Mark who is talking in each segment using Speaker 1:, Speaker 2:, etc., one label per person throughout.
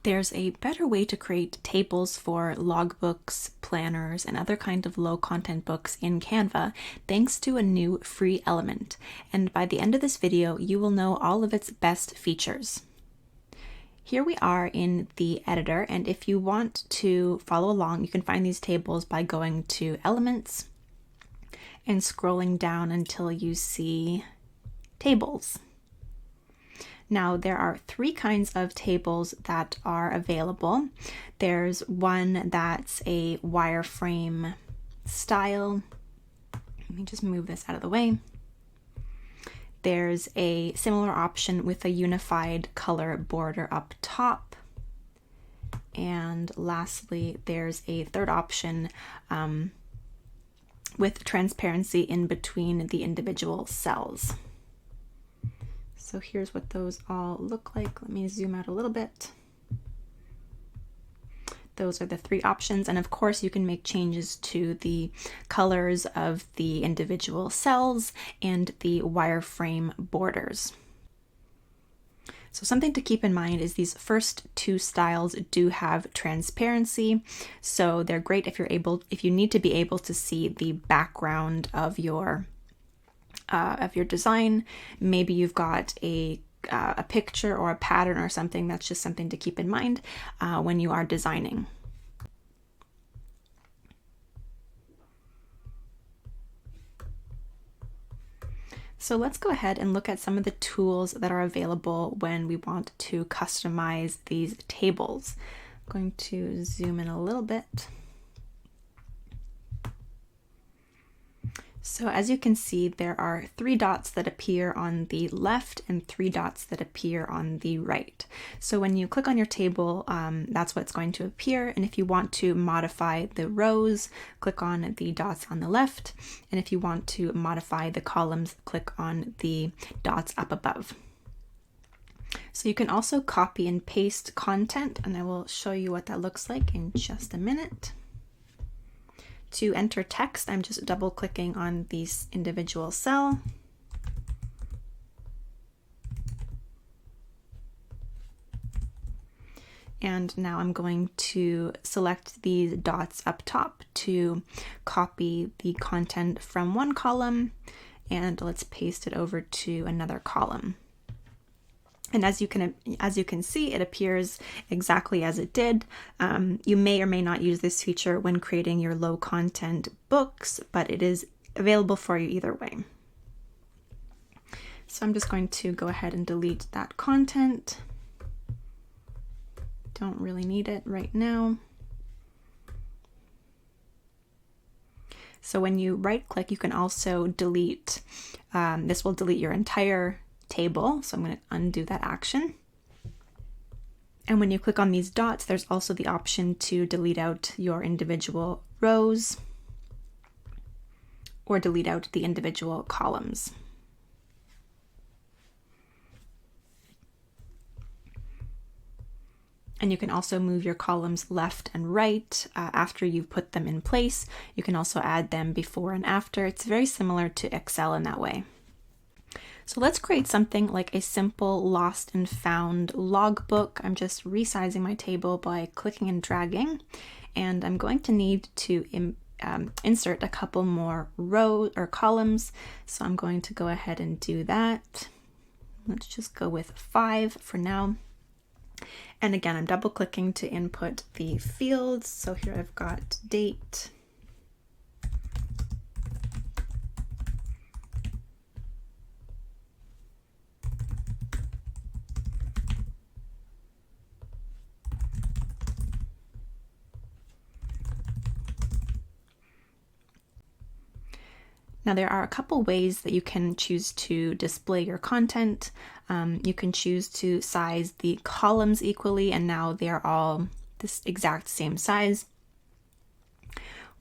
Speaker 1: There's a better way to create tables for logbooks, planners, and other kind of low content books in Canva thanks to a new free element. And by the end of this video, you will know all of its best features. Here we are in the editor, and if you want to follow along, you can find these tables by going to Elements and scrolling down until you see Tables. Now, there are three kinds of tables that are available. There's one that's a wireframe style. Let me just move this out of the way. There's a similar option with a unified color border up top. And lastly, there's a third option with transparency in between the individual cells. So here's what those all look like. Let me zoom out a little bit. Those are the three options, and of course you can make changes to the colors of the individual cells and the wireframe borders. So something to keep in mind is these first two styles do have transparency, so they're great if you need to be able to see the background of your design. Maybe you've got a picture or a pattern or something. That's just something to keep in mind when you are designing. So let's go ahead and look at some of the tools that are available when we want to customize these tables. I'm going to zoom in a little bit. So as you can see, there are three dots that appear on the left and three dots that appear on the right. So when you click on your table, that's what's going to appear. And if you want to modify the rows, click on the dots on the left. And if you want to modify the columns, click on the dots up above. So you can also copy and paste content, and I will show you what that looks like in just a minute. To enter text, I'm just double clicking on this individual cell. And now I'm going to select these dots up top to copy the content from one column, and let's paste it over to another column. And as you can see, it appears exactly as it did. You may or may not use this feature when creating your low content books, but it is available for you either way. So I'm just going to go ahead and delete that content. Don't really need it right now. So when you right click, you can also delete, this will delete your entire table. So I'm going to undo that action. And when you click on these dots, there's also the option to delete out your individual rows or delete out the individual columns. And you can also move your columns left and right after you've put them in place. You can also add them before and after. It's very similar to Excel in that way. So let's create something like a simple lost and found logbook. I'm just resizing my table by clicking and dragging, and I'm going to need to insert a couple more rows or columns. So I'm going to go ahead and do that. Let's just go with 5 for now. And again, I'm double clicking to input the fields. So here I've got date. Now there are a couple ways that you can choose to display your content. You can choose to size the columns equally, and now they're all this exact same size.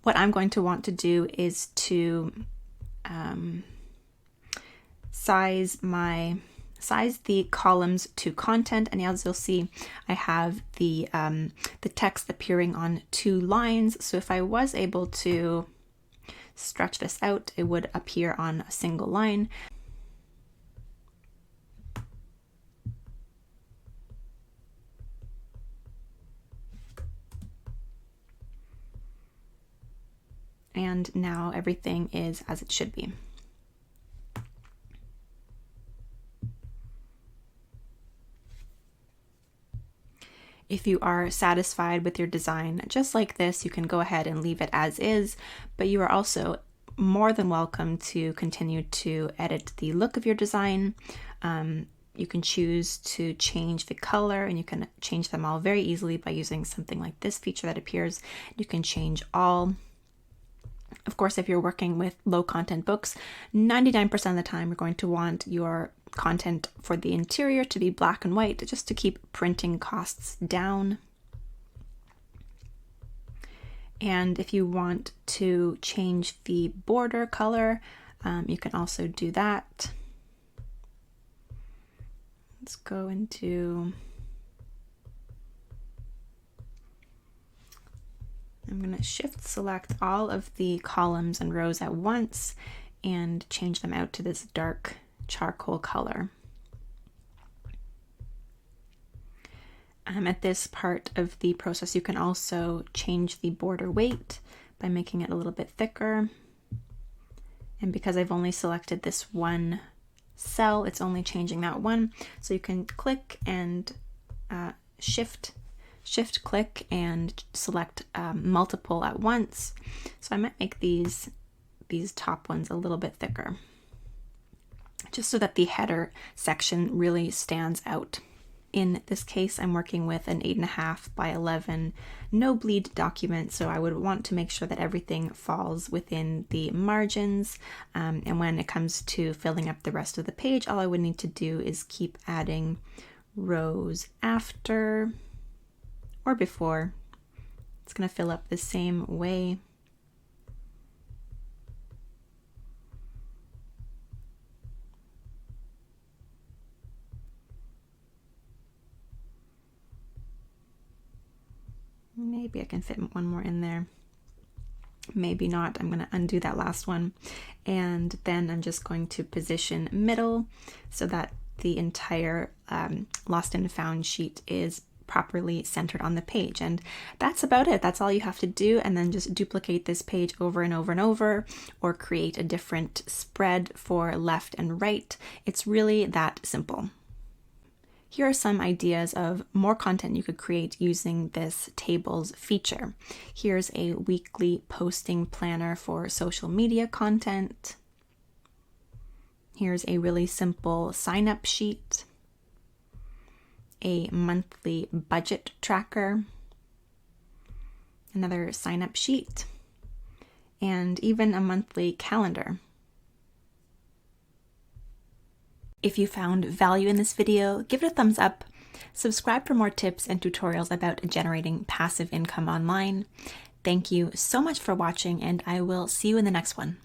Speaker 1: What I'm going to want to do is to size the columns to content, and as you'll see, I have the text appearing on 2 lines. So if I was able to stretch this out, it would appear on a single line. And now everything is as it should be. If you are satisfied with your design, just like this, you can go ahead and leave it as is, but you are also more than welcome to continue to edit the look of your design. You can choose to change the color, and you can change them all very easily by using something like this feature that appears. You can change all. Of course, if you're working with low content books, 99% of the time you're going to want your content for the interior to be black and white, just to keep printing costs down. And if you want to change the border color, you can also do that. Let's go into, I'm going to shift select all of the columns and rows at once and change them out to this dark charcoal color. At this part of the process, you can also change the border weight by making it a little bit thicker. And because I've only selected this one cell, it's only changing that one. So you can click and shift click and select multiple at once. So I might make these top ones a little bit thicker, just so that the header section really stands out. In this case, I'm working with an 8.5 by 11 no bleed document, so I would want to make sure that everything falls within the margins. And when it comes to filling up the rest of the page, all I would need to do is keep adding rows after or before. It's going to fill up the same way. Maybe I can fit one more in there. Maybe not. I'm going to undo that last one. And then I'm just going to position middle so that the entire lost and found sheet is properly centered on the page. And that's about it. That's all you have to do. And then just duplicate this page over and over and over, or create a different spread for left and right. It's really that simple. Here are some ideas of more content you could create using this tables feature. Here's a weekly posting planner for social media content. Here's a really simple sign-up sheet, a monthly budget tracker, another sign-up sheet, and even a monthly calendar. If you found value in this video, give it a thumbs up, subscribe for more tips and tutorials about generating passive income online. Thank you so much for watching, and I will see you in the next one.